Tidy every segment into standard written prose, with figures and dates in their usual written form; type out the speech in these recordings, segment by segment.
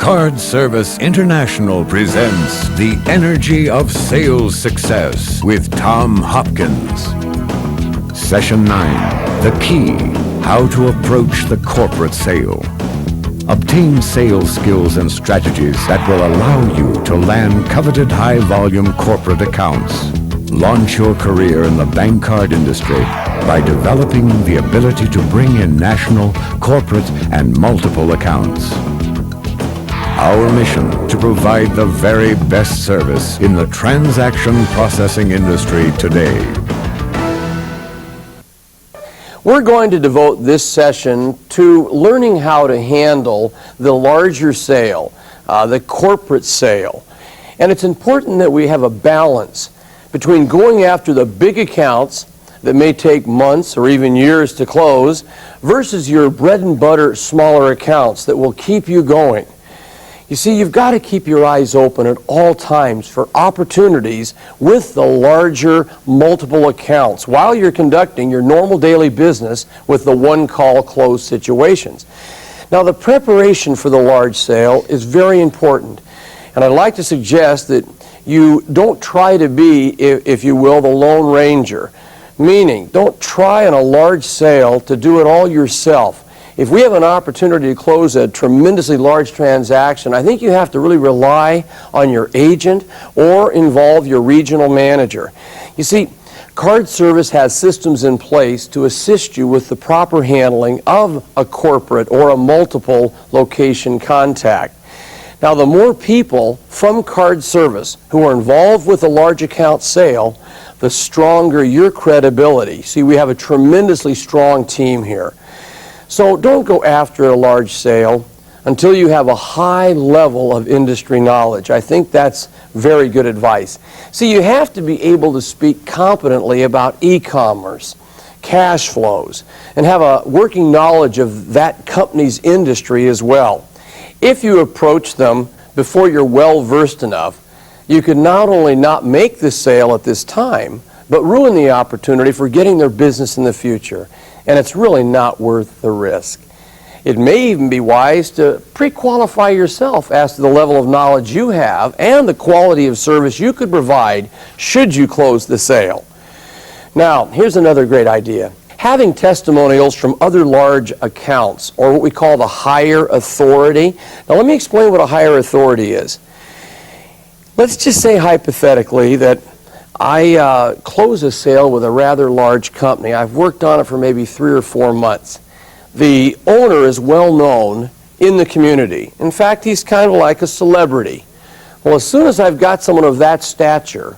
Card Service International presents The Energy of Sales Success with Tom Hopkins. Session 9, The Key, How to Approach the Corporate Sale. Obtain sales skills and strategies that will allow you to land coveted high-volume corporate accounts. Launch your career in the bank card industry by developing the ability to bring in national, corporate, and multiple accounts. Our mission to provide the very best service in the transaction processing industry today. We're going to devote this session to learning how to handle the larger sale, the corporate sale. And it's important that we have a balance between going after the big accounts that may take months or even years to close versus your bread and butter smaller accounts that will keep you going. You see, you've got to keep your eyes open at all times for opportunities with the larger multiple accounts while you're conducting your normal daily business with the one-call close situations. Now, the preparation for the large sale is very important, and I'd like to suggest that you don't try to be, if you will, the Lone Ranger, meaning don't try on a large sale to do it all yourself. If we have an opportunity to close a tremendously large transaction, I think you have to really rely on your agent or involve your regional manager. You see, Card Service has systems in place to assist you with the proper handling of a corporate or a multiple location contact. Now, the more people from Card Service who are involved with a large account sale, the stronger your credibility. See, we have a tremendously strong team here. So don't go after a large sale until you have a high level of industry knowledge. I think that's very good advice. See, you have to be able to speak competently about e-commerce, cash flows, and have a working knowledge of that company's industry as well. If you approach them before you're well versed enough, you could not only not make the sale at this time, but ruin the opportunity for getting their business in the future. And it's really not worth the risk. It may even be wise to pre-qualify yourself as to the level of knowledge you have and the quality of service you could provide should you close the sale. Now, here's another great idea. Having testimonials from other large accounts, or what we call the higher authority. Now, let me explain what a higher authority is. Let's just say hypothetically that I close a sale with a rather large company. I've worked on it for maybe 3 or 4 months. The owner is well known in the community. In fact, he's kind of like a celebrity. Well, as soon as I've got someone of that stature,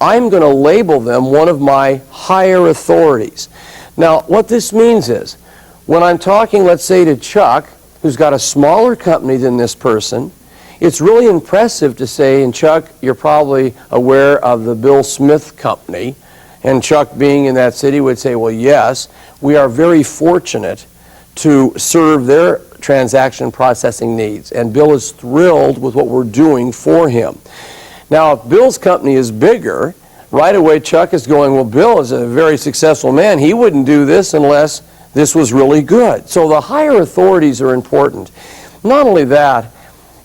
I'm going to label them one of my higher authorities. Now, what this means is, when I'm talking, let's say, to Chuck, who's got a smaller company than this person, it's really impressive to say, and Chuck, you're probably aware of the Bill Smith Company, and Chuck being in that city would say, well, yes, we are very fortunate to serve their transaction processing needs, and Bill is thrilled with what we're doing for him. Now, if Bill's company is bigger, right away Chuck is going, well, Bill is a very successful man. He wouldn't do this unless this was really good. So the higher authorities are important. Not only that,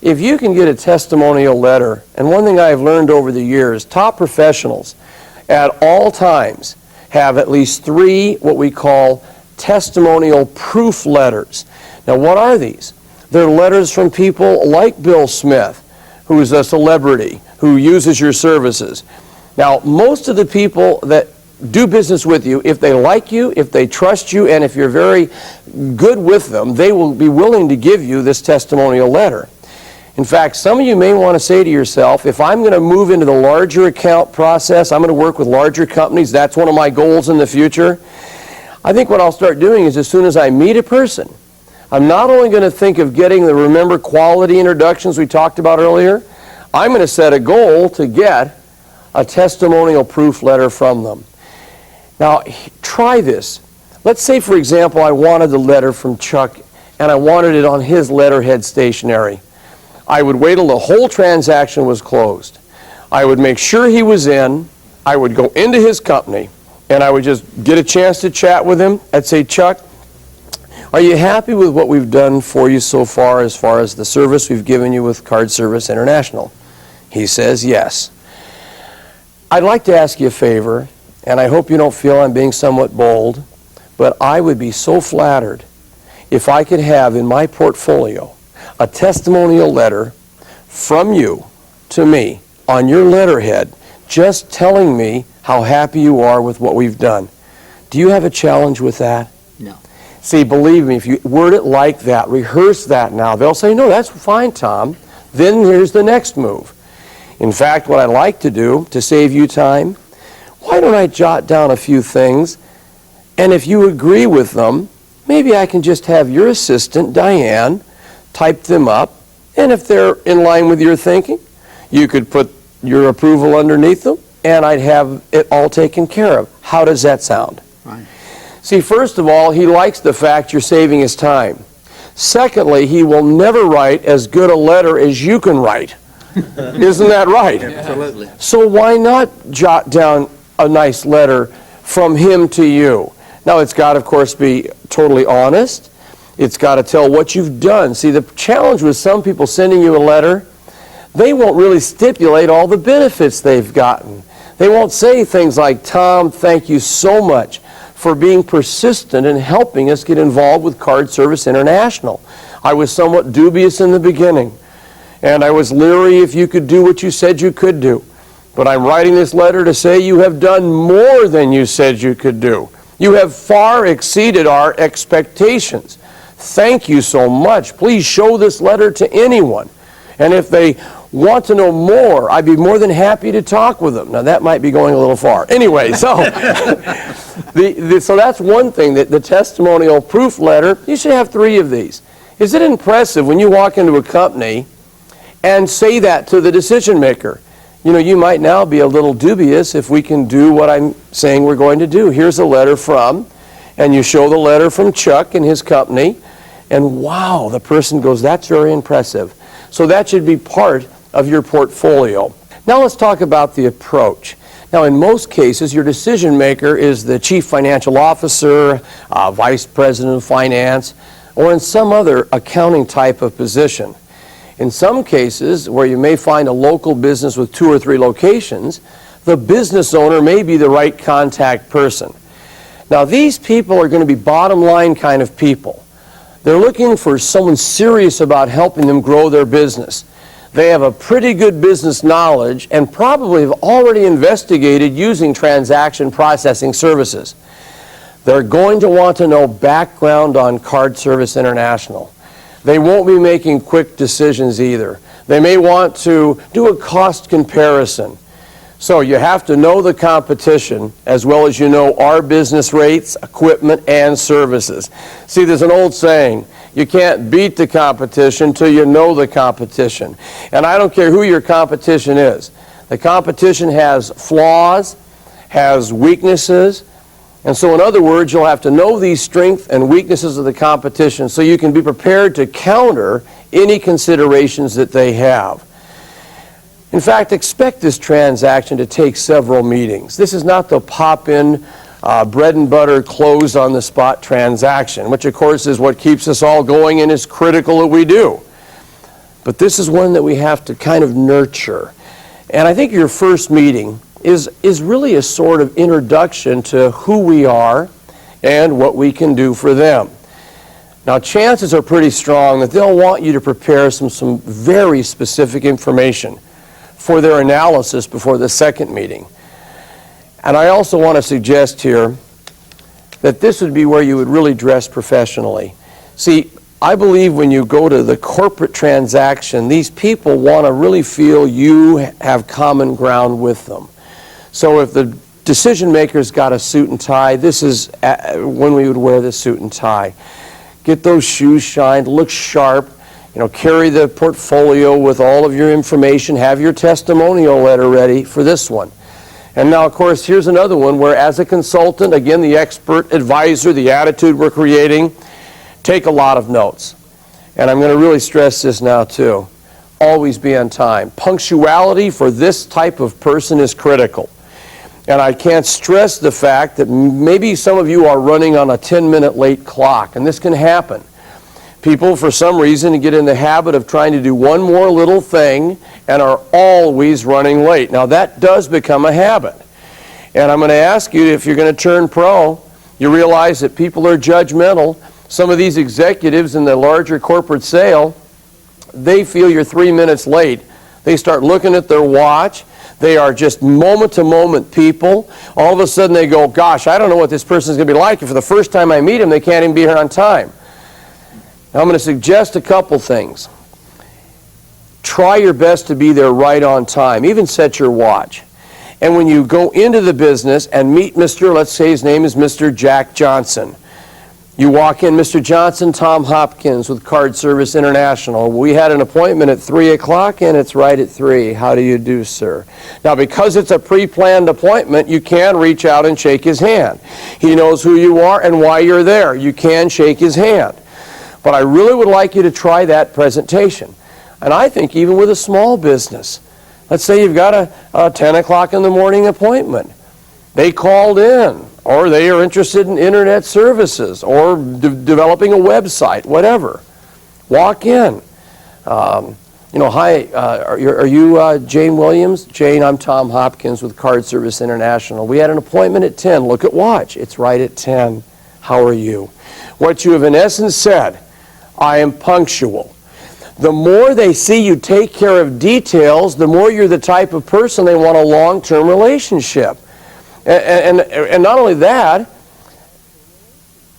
if you can get a testimonial letter, and one thing I've learned over the years, top professionals at all times have at least 3 what we call testimonial proof letters. Now, what are these? They're letters from people like Bill Smith, who is a celebrity, who uses your services. Now, most of the people that do business with you, if they like you, if they trust you, and if you're very good with them, they will be willing to give you this testimonial letter. In fact, some of you may want to say to yourself, if I'm going to move into the larger account process, I'm going to work with larger companies, that's one of my goals in the future. I think what I'll start doing is as soon as I meet a person, I'm not only going to think of getting the remember quality introductions we talked about earlier, I'm going to set a goal to get a testimonial proof letter from them. Now, try this. Let's say, for example, I wanted the letter from Chuck and I wanted it on his letterhead stationery. I would wait till the whole transaction was closed. I would make sure he was in. I would go into his company, and I would just get a chance to chat with him. I'd say, Chuck, Are you happy with what we've done for you so far as the service we've given you with Card Service International? He says yes. I'd like to ask you a favor, and I hope you don't feel I'm being somewhat bold, but I would be so flattered if I could have in my portfolio a testimonial letter from you to me on your letterhead just telling me how happy you are with what we've done. Do you have a challenge with that? No. See, believe me, if you word it like that, rehearse that now, they'll say, no, that's fine, Tom. Then here's the next move. In fact, what I'd like to do to save you time, why don't I jot down a few things, and if you agree with them, maybe I can just have your assistant, Diane, type them up, and if they're in line with your thinking, you could put your approval underneath them, and I'd have it all taken care of. How does that sound? Fine. See, first of all, he likes the fact you're saving his time. Secondly, he will never write as good a letter as you can write. Isn't that right? Absolutely. So why not jot down a nice letter from him to you? Now, it's got to, of course, be totally honest. It's got to tell what you've done. See, the challenge with some people sending you a letter, they won't really stipulate all the benefits they've gotten. They won't say things like, Tom, thank you so much for being persistent in helping us get involved with Card Service International. I was somewhat dubious in the beginning, and I was leery if you could do what you said you could do. But I'm writing this letter to say you have done more than you said you could do. You have far exceeded our expectations. Thank you so much. Please show this letter to anyone. And if they want to know more, I'd be more than happy to talk with them. Now, that might be going a little far. Anyway, so, so that's one thing, that the testimonial proof letter, you should have 3 of these. Is it impressive when you walk into a company and say that to the decision maker? You know, you might now be a little dubious if we can do what I'm saying we're going to do. Here's a letter from, and you show the letter from Chuck and his company, and wow, the person goes, that's very impressive. So that should be part of your portfolio. Now let's talk about the approach. Now, in most cases, your decision maker is the chief financial officer, vice president of finance, or in some other accounting type of position. In some cases, where you may find a local business with 2 or 3 locations, the business owner may be the right contact person. Now, these people are going to be bottom line kind of people. They're looking for someone serious about helping them grow their business. They have a pretty good business knowledge and probably have already investigated using transaction processing services. They're going to want to know background on Card Service International. They won't be making quick decisions either. They may want to do a cost comparison. So you have to know the competition as well as you know our business rates, equipment, and services. See, there's an old saying, you can't beat the competition till you know the competition. And I don't care who your competition is. The competition has flaws, has weaknesses, and so in other words, you'll have to know these strengths and weaknesses of the competition so you can be prepared to counter any considerations that they have. In fact, expect this transaction to take several meetings. This is not the pop-in, bread and butter, close on the spot transaction, which of course is what keeps us all going and is critical that we do. But this is one that we have to kind of nurture. And I think your first meeting is really a sort of introduction to who we are and what we can do for them. Now, chances are pretty strong that they'll want you to prepare some very specific information for their analysis before the second meeting. And I also want to suggest here that this would be where you would really dress professionally. See, I believe when you go to the corporate transaction, these people want to really feel you have common ground with them. So if the decision maker's got a suit and tie, this is when we would wear the suit and tie. Get those shoes shined, look sharp, carry the portfolio with all of your information, have your testimonial letter ready for this one. And now, of course, here's another one where as a consultant, again, the expert advisor, the attitude we're creating, take a lot of notes. And I'm going to really stress this now too. Always be on time. Punctuality for this type of person is critical. And I can't stress the fact that maybe some of you are running on a 10-minute late clock, and this can happen. People, for some reason, get in the habit of trying to do one more little thing and are always running late. Now, that does become a habit. And I'm going to ask you, if you're going to turn pro, you realize that people are judgmental. Some of these executives in the larger corporate sale, they feel you're 3 minutes late. They start looking at their watch. They are just moment-to-moment people. All of a sudden they go, gosh, I don't know what this person's going to be like. If for the first time I meet him, they can't even be here on time. Now I'm going to suggest a couple things. Try your best to be there right on time. Even set your watch. And when you go into the business and meet Mr., let's say his name is Mr. Jack Johnson. You walk in, Mr. Johnson, Tom Hopkins with Card Service International. We had an appointment at 3 o'clock and it's right at 3. How do you do, sir? Now, because it's a pre-planned appointment, you can reach out and shake his hand. He knows who you are and why you're there. You can shake his hand. But I really would like you to try that presentation. And I think even with a small business, let's say you've got a 10 o'clock in the morning appointment. They called in, or they are interested in internet services, or developing a website, whatever. Walk in. Hi, are you Jane Williams? Jane, I'm Tom Hopkins with Card Service International. We had an appointment at 10. Look at watch. It's right at 10. How are you? What you have in essence said, I am punctual. The more they see you take care of details, the more you're the type of person they want a long-term relationship. And not only that,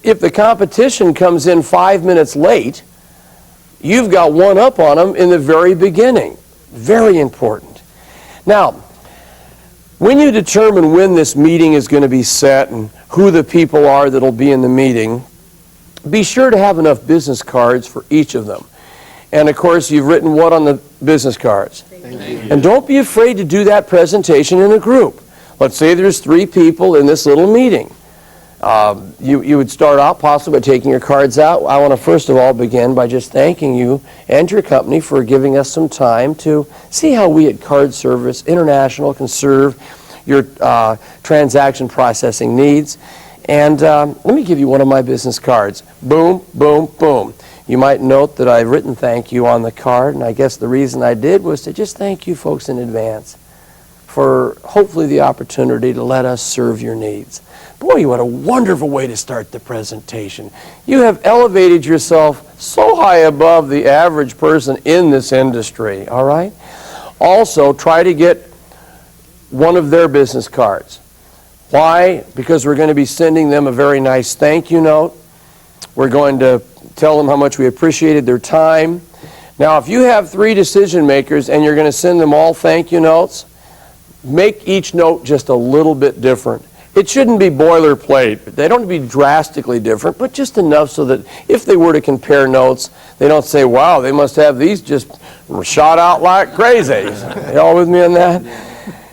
if the competition comes in 5 minutes late, you've got one up on them in the very beginning. Very important. Now, when you determine when this meeting is going to be set and who the people are that will be in the meeting, be sure to have enough business cards for each of them. And of course, you've written what on the business cards? Thank you. And don't be afraid to do that presentation in a group. Let's say there's 3 people in this little meeting. You would start out possibly by taking your cards out. I want to first of all begin by just thanking you and your company for giving us some time to see how we at Card Service International can serve your transaction processing needs. And let me give you one of my business cards. Boom, boom, boom. You might note that I've written thank you on the card, and I guess the reason I did was to just thank you folks in advance for hopefully the opportunity to let us serve your needs. Boy, what a wonderful way to start the presentation. You have elevated yourself so high above the average person in this industry, all right? Also, try to get one of their business cards. Why? Because we're going to be sending them a very nice thank you note. We're going to tell them how much we appreciated their time. Now, if you have 3 decision makers and you're going to send them all thank you notes, make each note just a little bit different. It shouldn't be boilerplate. They don't be drastically different, but just enough so that if they were to compare notes, they don't say, wow, they must have these just shot out like crazy. You all with me on that?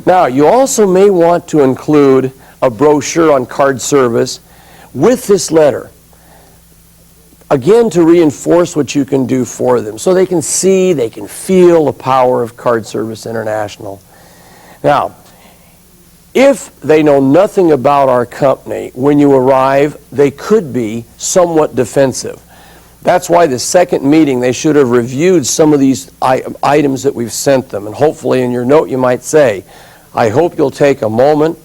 Now, you also may want to include a brochure on card service with this letter. Again, to reinforce what you can do for them so they can see, they can feel the power of Card Service International. Now, if they know nothing about our company, when you arrive, they could be somewhat defensive. That's why the second meeting, they should have reviewed some of these items that we've sent them. And hopefully in your note you might say, I hope you'll take a moment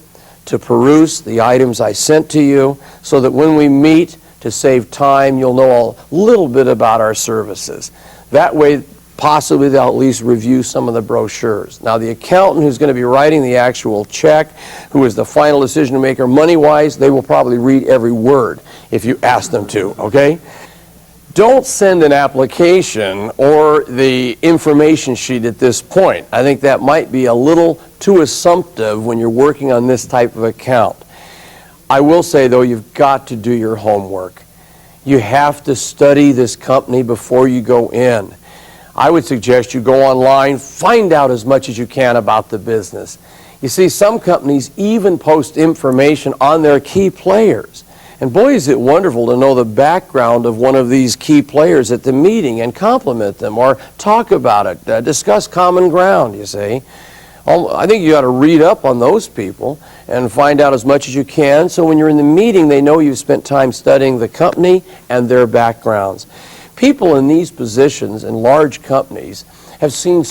to peruse the items I sent to you so that when we meet, to save time, you'll know a little bit about our services. That way, possibly they'll at least review some of the brochures. Now, the accountant who's going to be writing the actual check, who is the final decision maker money-wise, they will probably read every word if you ask them to, okay? Don't send an application or the information sheet at this point. I think that might be a little too assumptive when you're working on this type of account. I will say, though, you've got to do your homework. You have to study this company before you go in. I would suggest you go online, find out as much as you can about the business. You see, some companies even post information on their key players. And boy, is it wonderful to know the background of one of these key players at the meeting and compliment them or talk about it, discuss common ground, you see. I think you ought to read up on those people and find out as much as you can, so when you're in the meeting, they know you've spent time studying the company and their backgrounds. People in these positions in large companies have seen